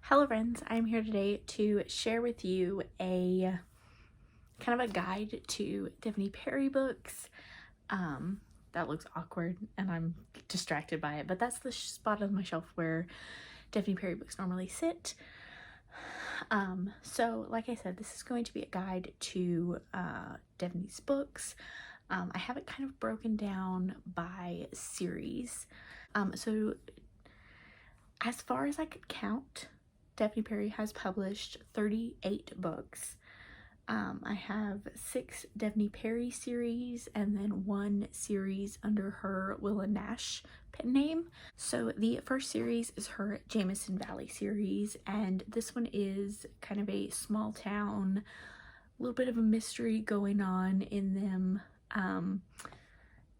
Hello friends, I'm here today to share with you a kind of a guide to Devney Perry books. That looks awkward and I'm distracted by it, but that's the spot on my shelf where Devney Perry books normally sit. So like I said, this is going to be a guide to Devney's books. I have it kind of broken down by series. So as far as I could count, Devney Perry has published 38 books. I have 6 Devney Perry series and then 1 series under her Willa Nash pen name. So the first series is her Jameson Valley series, and this one is kind of a small town, a little bit of a mystery going on in them.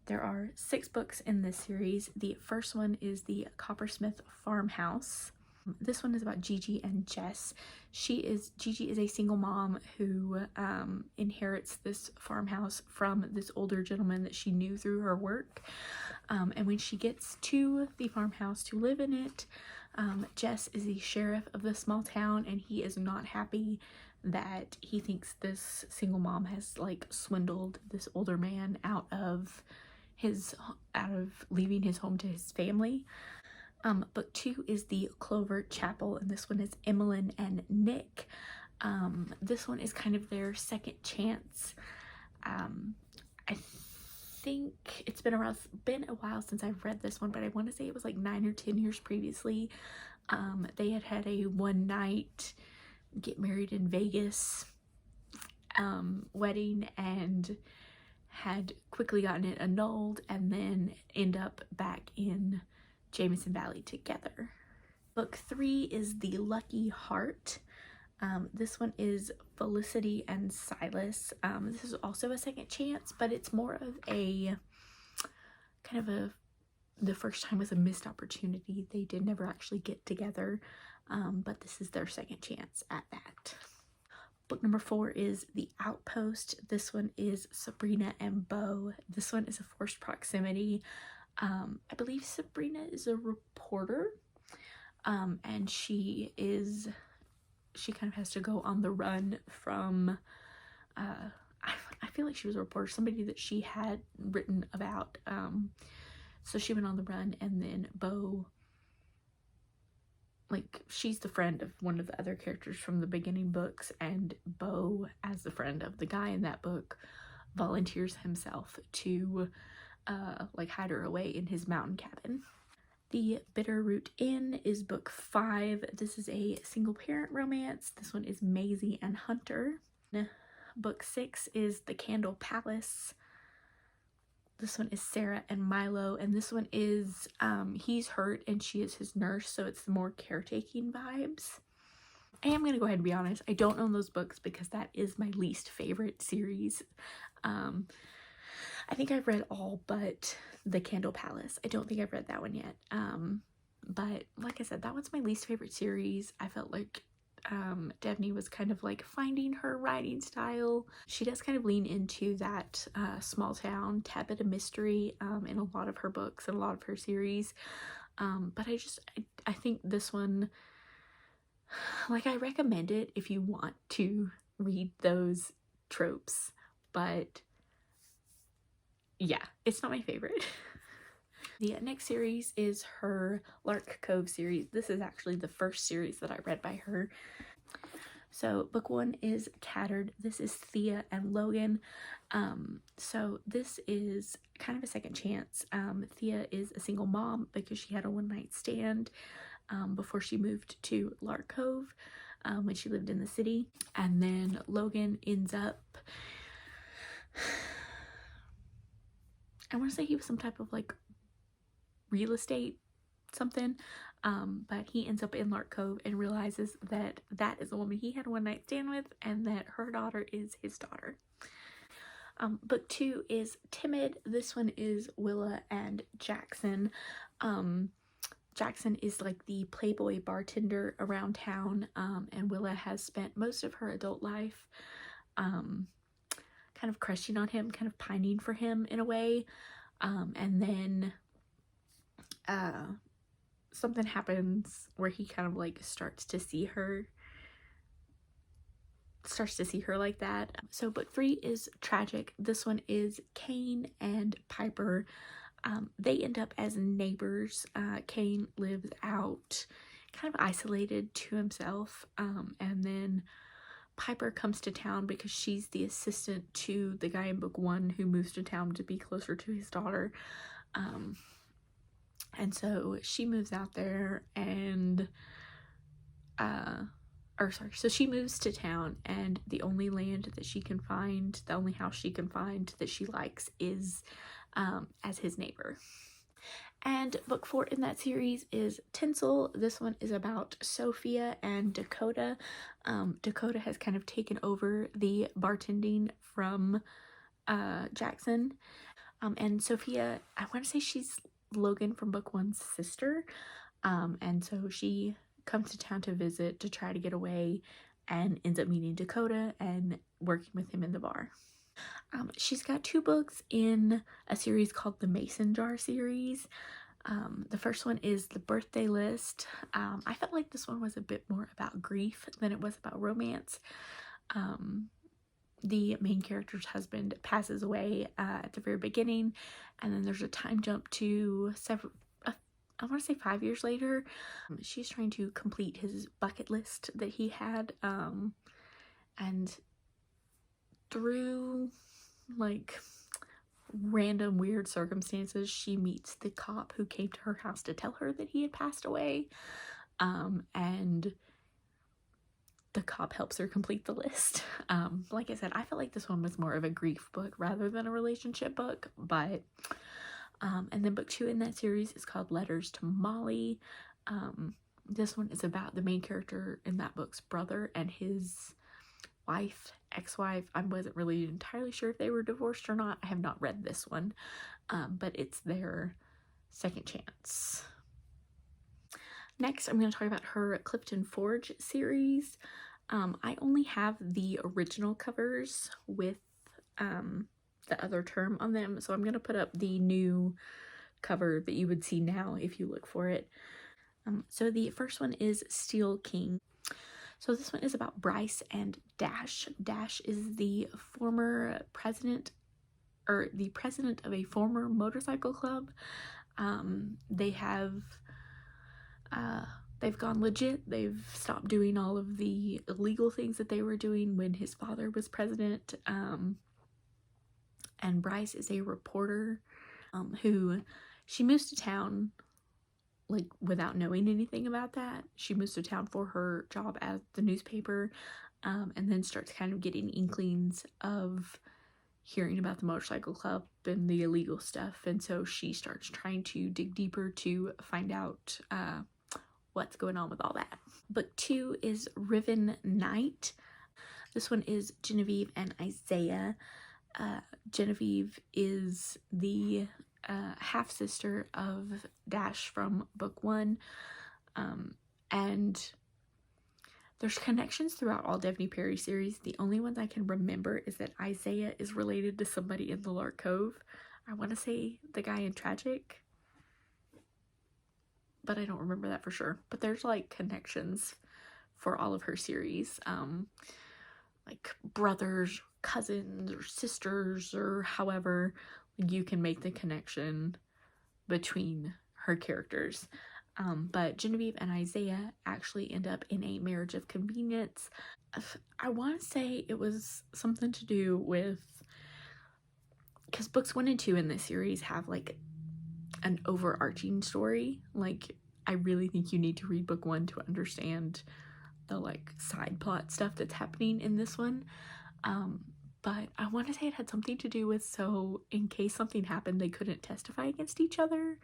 There are 6 books in this series. The first one is the Coppersmith Farmhouse. This one is about Gigi and Jess. Gigi is a single mom who inherits this farmhouse from this older gentleman that she knew through her work. And when she gets to the farmhouse to live in it, Jess is the sheriff of the small town, and he is not happy that he thinks this single mom has like swindled this older man out of leaving his home to his family. Book 2 is the Clover Chapel, and this one is Emmeline and Nick. This one is kind of their second chance. I think it's been a while since I've read this one, but I want to say it was like 9 or 10 years previously. They had a one night get married in Vegas wedding and had quickly gotten it annulled and then end up back in Jameson Valley together. Book 3 is The Lucky Heart. This one is Felicity and Silas. This is also a second chance, but it's more of a kind of the first time was a missed opportunity. They did never actually get together, but this is their second chance at that. Book number 4 is The Outpost. This one is Sabrina and Beau. This one is a forced proximity. I believe Sabrina is a reporter, and she kind of has to go on the run from, I feel like she was a reporter, somebody that she had written about, so she went on the run, and then Beau, like, she's the friend of one of the other characters from the beginning books, and Beau, as the friend of the guy in that book, volunteers himself to like hide her away in his mountain cabin. The Bitterroot Inn is book 5. This is a single parent romance. This one is Maisie and Hunter. Book 6 is The Candle Palace. This one is Sarah and Milo, and this one is he's hurt and she is his nurse, so it's more caretaking vibes. I am going to go ahead and be honest, I don't own those books because that is my least favorite series. I think I've read all but The Candle Palace. I don't think I've read that one yet. But like I said, that one's my least favorite series. I felt like Devney was kind of like finding her writing style. She does kind of lean into that small town tad bit of mystery in a lot of her books and a lot of her series. But I think this one, like, I recommend it if you want to read those tropes, but yeah, it's not my favorite. The next series is her Lark Cove series. This is actually the first series that I read by her. So book 1 is Tattered. This is Thea and Logan. So this is kind of a second chance. Thea is a single mom because she had a one-night stand before she moved to Lark Cove when she lived in the city. And then Logan ends up, I want to say he was some type of like real estate something, but he ends up in Lark Cove and realizes that that is the woman he had a one-night stand with and that her daughter is his daughter. Book 2 is Timid. This one is Willa and Jackson. Jackson is like the playboy bartender around town, and Willa has spent most of her adult life kind of crushing on him, kind of pining for him in a way, and then something happens where he kind of like starts to see her like that. So book 3 is tragic. This one is Kane and Piper. They end up as neighbors. Kane lives out kind of isolated to himself, and then Piper comes to town because she's the assistant to the guy in book 1 who moves to town to be closer to his daughter. And so she moves out there and so she moves to town, and the only land that she can find, the only house she can find that she likes is as his neighbor. And book 4 in that series is Tinsel. This one is about Sophia and Dakota. Dakota has kind of taken over the bartending from Jackson. And Sophia, I want to say she's Logan from book 1's sister. And so she comes to town to visit to try to get away and ends up meeting Dakota and working with him in the bar. She's got 2 books in a series called the Mason Jar series. The first one is The Birthday List. I felt like this one was a bit more about grief than it was about romance. The main character's husband passes away at the very beginning, and then there's a time jump to I want to say 5 years later. She's trying to complete his bucket list that he had, and through like random weird circumstances, she meets the cop who came to her house to tell her that he had passed away, and the cop helps her complete the list. Like I said, I felt like this one was more of a grief book rather than a relationship book, but and then book 2 in that series is called Letters to Molly. This one is about the main character in that book's brother and his ex-wife. I wasn't really entirely sure if they were divorced or not. I have not read this one, but it's their second chance. Next, I'm going to talk about her Clifton Forge series. I only have the original covers with the other term on them, so I'm going to put up the new cover that you would see now if you look for it. So the first one is Steel King. So this one is about Bryce and Dash. Dash is the former president, or the president of a former motorcycle club. They've gone legit. They've stopped doing all of the illegal things that they were doing when his father was president. And Bryce is a reporter who she moves to town like without knowing anything about that. She moves to town for her job at the newspaper, and then starts kind of getting inklings of hearing about the motorcycle club and the illegal stuff, and so she starts trying to dig deeper to find out what's going on with all that. Book 2 is Riven Night. This one is Genevieve and Isaiah. Genevieve is the half-sister of Dash from book 1, and there's connections throughout all Devney Perry series. The only ones I can remember is that Isaiah is related to somebody in the Lark Cove. I want to say the guy in Tragic, but I don't remember that for sure. But there's like connections for all of her series, like brothers, cousins, or sisters, or however you can make the connection between her characters. But Genevieve and Isaiah actually end up in a marriage of convenience. I want to say it was something to do with, because books 1 and 2 in this series have like an overarching story. Like, I really think you need to read book 1 to understand the like side plot stuff that's happening in this one. But I want to say it had something to do with, so in case something happened, they couldn't testify against each other.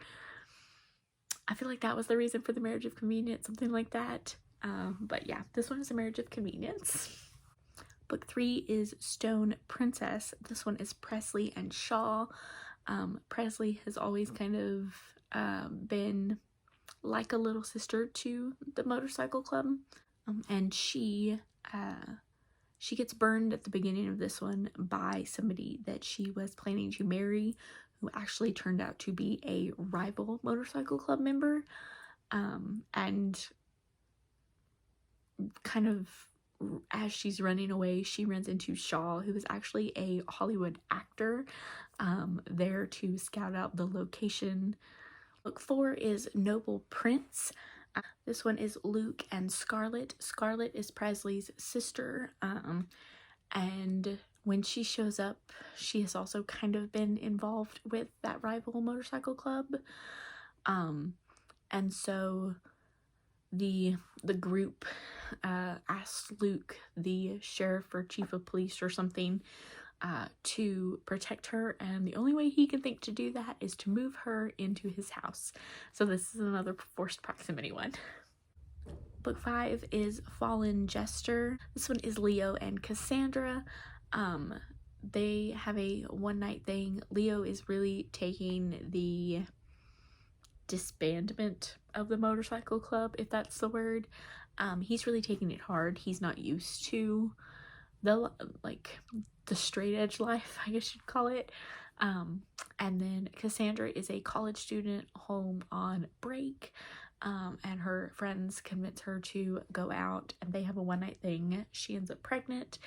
I feel like that was the reason for the marriage of convenience, something like that. But yeah, this one is a marriage of convenience. Book 3 is Stone Princess. This one is Presley and Shaw. Presley has always kind of been like a little sister to the motorcycle club. And she gets burned at the beginning of this one by somebody that she was planning to marry, who actually turned out to be a rival motorcycle club member. And kind of as she's running away, she runs into Shaw, who is actually a Hollywood actor, there to scout out the location. Book 4 is Noble Prince. This one is Luke and Scarlett. Scarlett is Presley's sister, and when she shows up, she has also kind of been involved with that rival motorcycle club. And so the group asks Luke, the sheriff or chief of police or something, to protect her, and the only way he can think to do that is to move her into his house. So this is another forced proximity one. Book 5 is Fallen Jester. This one is Leo and Cassandra. They have a one-night thing. Leo is really taking the disbandment of the motorcycle club, if that's the word. He's really taking it hard. He's not used to the straight edge life, I guess you'd call it. And then Cassandra is a college student home on break, and her friends convince her to go out, and they have a one-night thing. She ends up pregnant,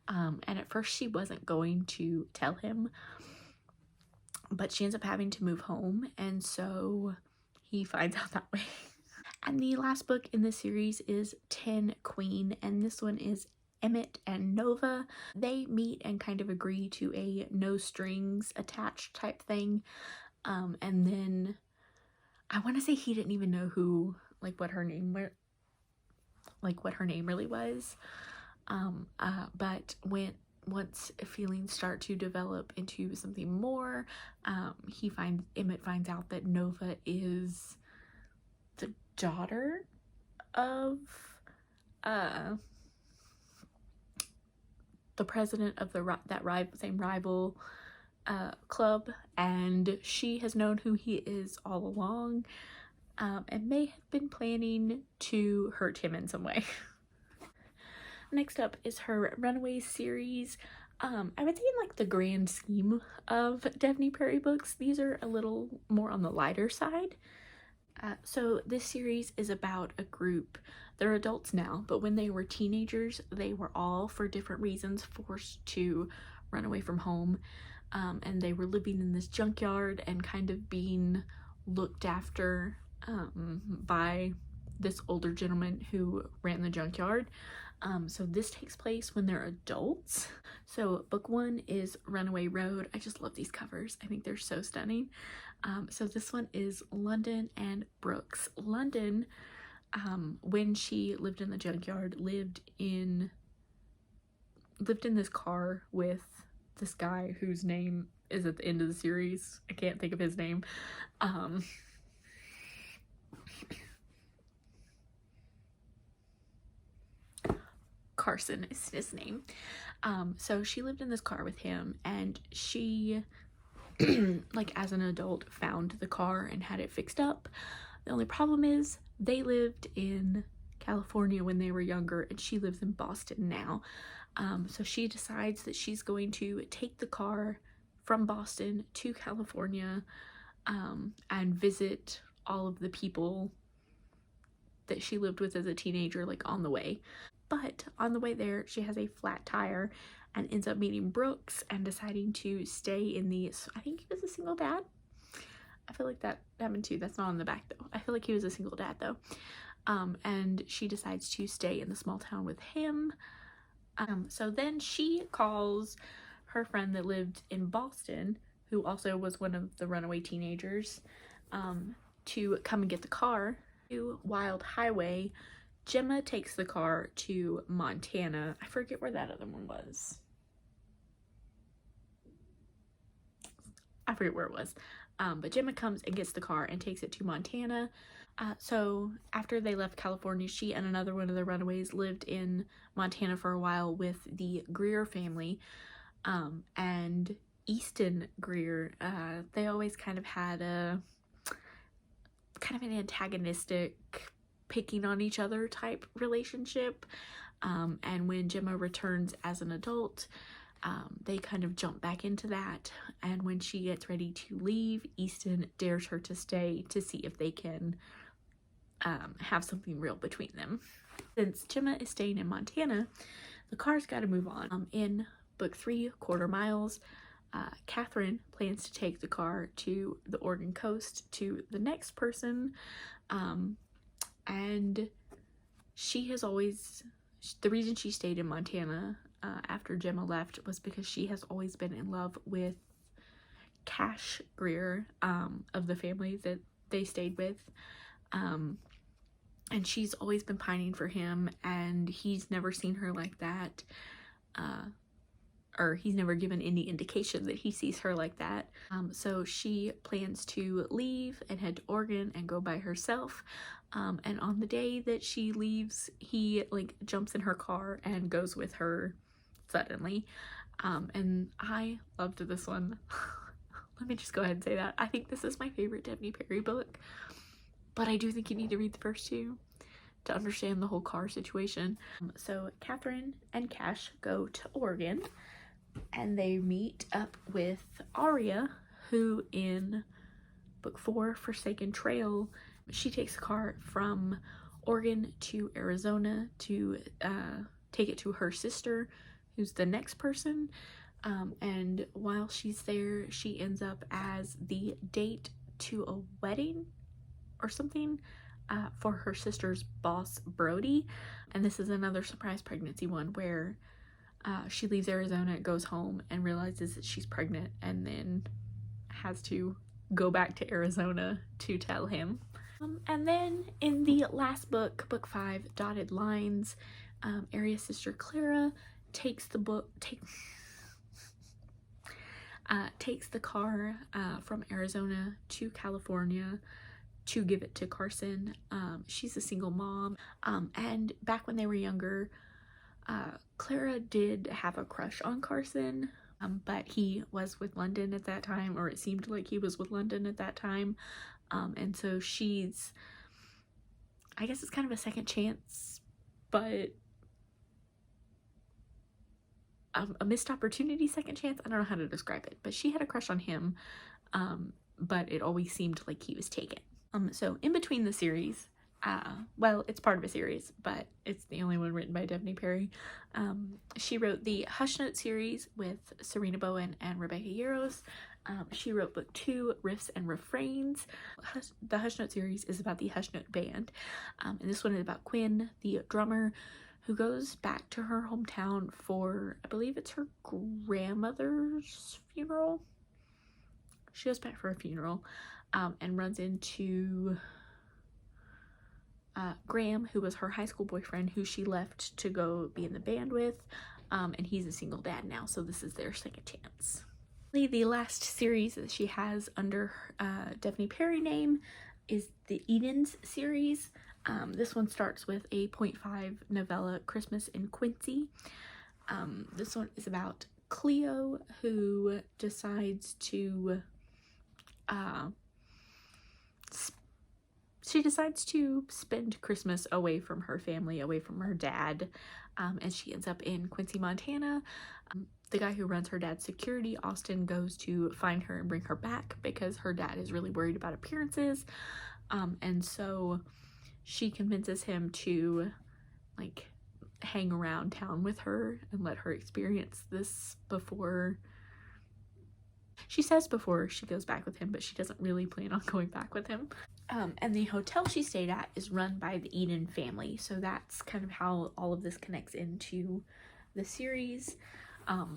and at first she wasn't going to tell him, but she ends up having to move home, and so he finds out that way. And the last book in the series is Ten Queen, and this one is Emmett and Nova. They meet and kind of agree to a no strings attached type thing, and then I want to say he didn't even know who, what her name really was, but once feelings start to develop into something more, Emmett finds out that Nova is the daughter of the president of same rival club, and she has known who he is all along, and may have been planning to hurt him in some way. Next up is her Runaway series. I would say in the grand scheme of Devney Perry books, these are a little more on the lighter side. So this series is about a group. They're adults now, but when they were teenagers, they were all, for different reasons, forced to run away from home. And they were living in this junkyard and kind of being looked after by this older gentleman who ran the junkyard. So this takes place when they're adults. So book 1 is Runaway Road. I just love these covers. I think they're so stunning. So this one is London and Brooks. London, when she lived in the junkyard, lived in this car with this guy whose name is at the end of the series. I can't think of his name. Carson is his name. So she lived in this car with him, and she as an adult found the car and had it fixed up. The only problem is they lived in California when they were younger, and she lives in Boston now. So she decides that she's going to take the car from Boston to California, and visit all of the people that she lived with as a teenager, on the way. But on the way there, she has a flat tire and ends up meeting Brooks and deciding to stay in I think he was a single dad. I feel like that happened too. That's not on the back though. I feel like he was a single dad though. And she decides to stay in the small town with him. So then she calls her friend that lived in Boston, who also was one of the runaway teenagers, to come and get the car. To Wild Highway. Gemma takes the car to Montana. I forget where that other one was. I forget where it was. But Gemma comes and gets the car and takes it to Montana. So after they left California, she and another one of the runaways lived in Montana for a while with the Greer family. And Easton Greer, they always kind of had an antagonistic, picking on each other type relationship. And when Gemma returns as an adult, they kind of jump back into that. And when she gets ready to leave, Easton dares her to stay to see if they can have something real between them. Since Gemma is staying in Montana, the car's got to move on. In book 3, Quarter Miles, Catherine plans to take the car to the Oregon coast to the next person, and she has always, the reason she stayed in Montana after Gemma left was because she has always been in love with Cash Greer, of the family that they stayed with, and she's always been pining for him, and he's never seen her like that, or he's never given any indication that he sees her like that. So she plans to leave and head to Oregon and go by herself. And on the day that she leaves, he like jumps in her car and goes with her suddenly. And I loved this one. Let me just go ahead and say that. I think this is my favorite Devney Perry book, but I do think you need to read the first 2 to understand the whole car situation. So Catherine and Cash go to Oregon, and they meet up with Aria, who in book 4, Forsaken Trail, she takes a car from Oregon to Arizona to take it to her sister, who's the next person. And while she's there, she ends up as the date to a wedding or something for her sister's boss, Brody. And this is another surprise pregnancy one where she leaves Arizona, goes home, and realizes that she's pregnant, and then has to go back to Arizona to tell him. And then in the last book, book 5, Dotted Lines, Aria's sister Clara takes the car from Arizona to California to give it to Carson. She's a single mom, and back when they were younger, Clara did have a crush on Carson, but he was with London at that time, or it seemed like he was with London at that time, and so she's, I guess it's kind of a second chance, but a missed opportunity second chance. I don't know how to describe it, but she had a crush on him, but it always seemed like he was taken. So in between the series, well, it's part of a series, but it's the only one written by Devney Perry. She wrote the Hush Note series with Serena Bowen and Rebecca Yarros. She wrote book 2, Riffs and Refrains. The Hush Note series is about the Hush Note band, and this one is about Quinn, the drummer, who goes back to her hometown for, I believe it's her grandmother's funeral. She goes back for a funeral, and runs into Graham, who was her high school boyfriend, who she left to go be in the band with, and he's a single dad now, so this is their second chance. The last series that she has under Devney Perry name is the Edens series. This one starts with a 0.5 novella, Christmas in Quincy. This one is about Cleo, who decides to spend Christmas away from her family, away from her dad, and she ends up in Quincy, Montana. The guy who runs her dad's security, Austin, goes to find her and bring her back because her dad is really worried about appearances, and so she convinces him to like hang around town with her and let her experience this before she goes back with him, but she doesn't really plan on going back with him. And the hotel she stayed at is run by the Eden family, so that's kind of how all of this connects into the series.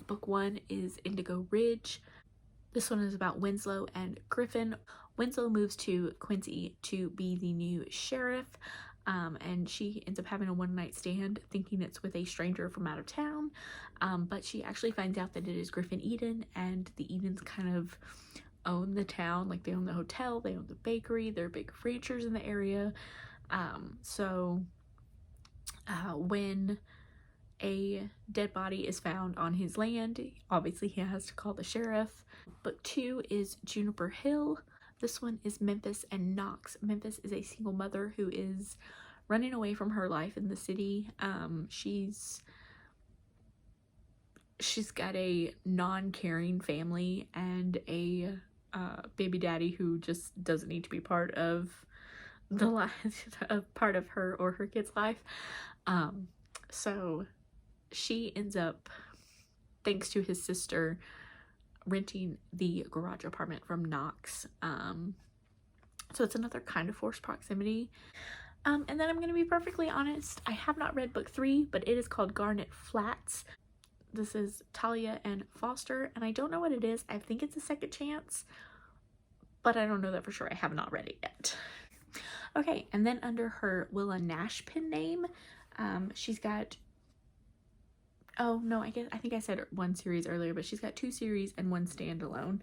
Book 1 is Indigo Ridge. This one is about Winslow and Griffin. Winslow moves to Quincy to be the new sheriff, and she ends up having a one-night stand thinking it's with a stranger from out of town, but she actually finds out that it is Griffin Eden, and the Edens kind of own the town. Like, they own the hotel, they own the bakery, they're big ranchers in the area. When a dead body is found on his land, obviously he has to call the sheriff. Book 2 is Juniper Hill. This one is Memphis and Knox. Memphis is a single mother who is running away from her life in the city. She's got a non-caring family and a baby daddy who just doesn't need to be part of the life, a part of her or her kid's life. So she ends up, thanks to his sister, renting the garage apartment from Knox. So it's another kind of forced proximity. And then I'm going to be perfectly honest, I have not read book 3, but it is called Garnet Flats. This is Talia and Foster, and I don't know what it is. I think it's a second chance, but I don't know that for sure. I have not read it yet. Okay, and then under her Willa Nash pen name, she's got, oh no, I think I said one series earlier, but she's got 2 series and 1 standalone.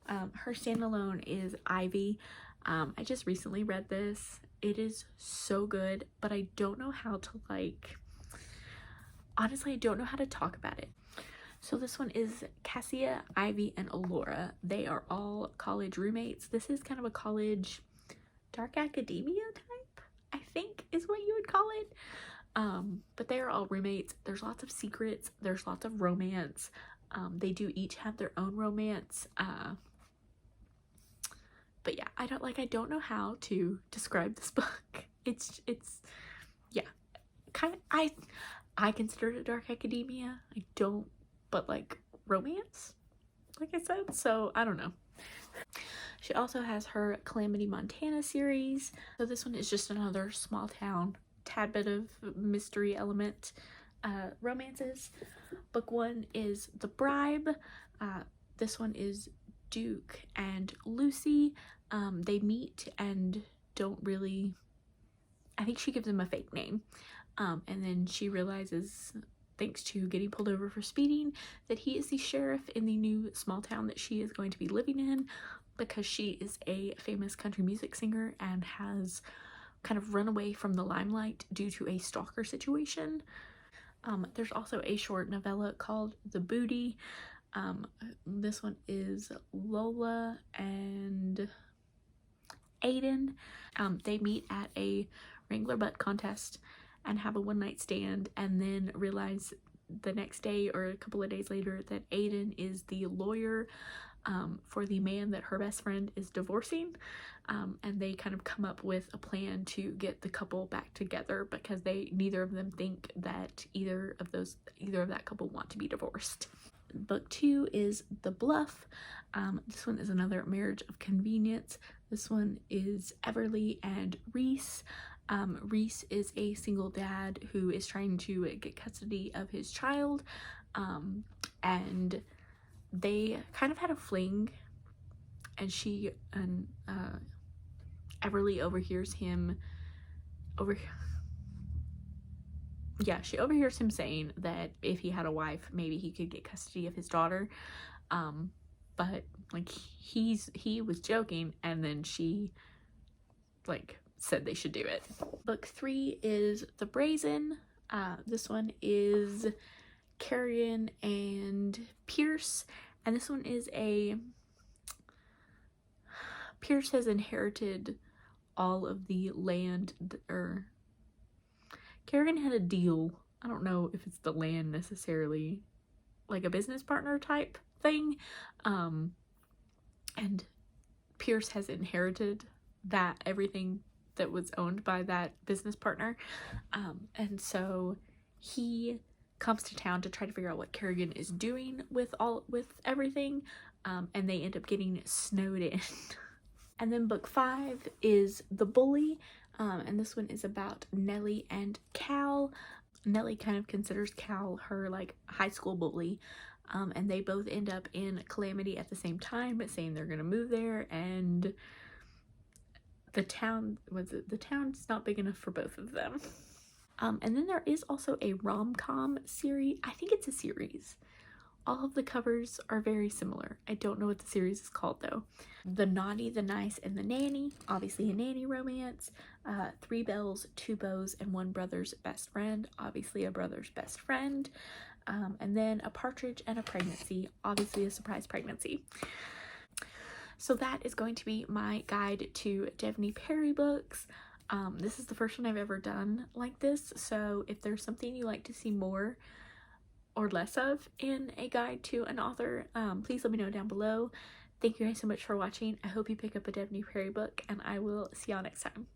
Her standalone is Ivy. I just recently read this. It is so good, but I don't know how to, like, honestly, I don't know how to talk about it. So this one is Cassia, Ivy, and Alora. They are all college roommates. This is kind of a college dark academia type, I think is what you would call it. But they are all roommates. There's lots of secrets. There's lots of romance. They do each have their own romance. But yeah, I don't know how to describe this book. It's yeah, kind of, I consider it dark academia. I don't, but like romance, like I said, so I don't know. She also has her Calamity Montana series. So this one is just another small town, tad bit of mystery element, romances. Book 1 is The Bribe. This one is Duke and Lucy. They meet and don't really, I think she gives him a fake name. And then she realizes, thanks to getting pulled over for speeding, that he is the sheriff in the new small town that she is going to be living in, because she is a famous country music singer and has kind of run away from the limelight due to a stalker situation. There's also a short novella called The Booty. This one is Lola and Aiden. They meet at a Wrangler butt contest and have a one-night stand, and then realize the next day or a couple of days later that Aiden is the lawyer for the man that her best friend is divorcing. And they kind of come up with a plan to get the couple back together, because neither of them think that either of that couple want to be divorced. Book 2 is The Bluff. This one is another marriage of convenience. This one is Everly and Reese. Reese is a single dad who is trying to get custody of his child, and they kind of had a fling, and Everly overhears him she overhears him saying that if he had a wife, maybe he could get custody of his daughter. But like he was joking, and then she like said they should do it. Book 3 is The Brazen. This one is Carrion and Pierce, and this one is Pierce has inherited all of the land, or Carrion had a deal. I don't know if it's the land necessarily, like a business partner type thing. And Pierce has inherited everything that was owned by that business partner. And so he comes to town to try to figure out what Kerrigan is doing with everything. And they end up getting snowed in. And then book 5 is The Bully. And this one is about Nellie and Cal. Nellie kind of considers Cal her like high school bully. And they both end up in Calamity at the same time, saying they're gonna move there, and the town's not big enough for both of them. And then there is also a rom-com series. I think it's a series. All of the covers are very similar. I don't know what the series is called though. The Naughty, the Nice, and the Nanny. Obviously a nanny romance. 3 Belles, 2 Beaux, and 1 Brother's Best Friend. Obviously a brother's best friend. And then A Partridge and a Pregnancy. Obviously a surprise pregnancy. So that is going to be my guide to Devney Perry books. This is the first one I've ever done like this. So if there's something you like to see more or less of in a guide to an author, please let me know down below. Thank you guys so much for watching. I hope you pick up a Devney Perry book, and I will see y'all next time.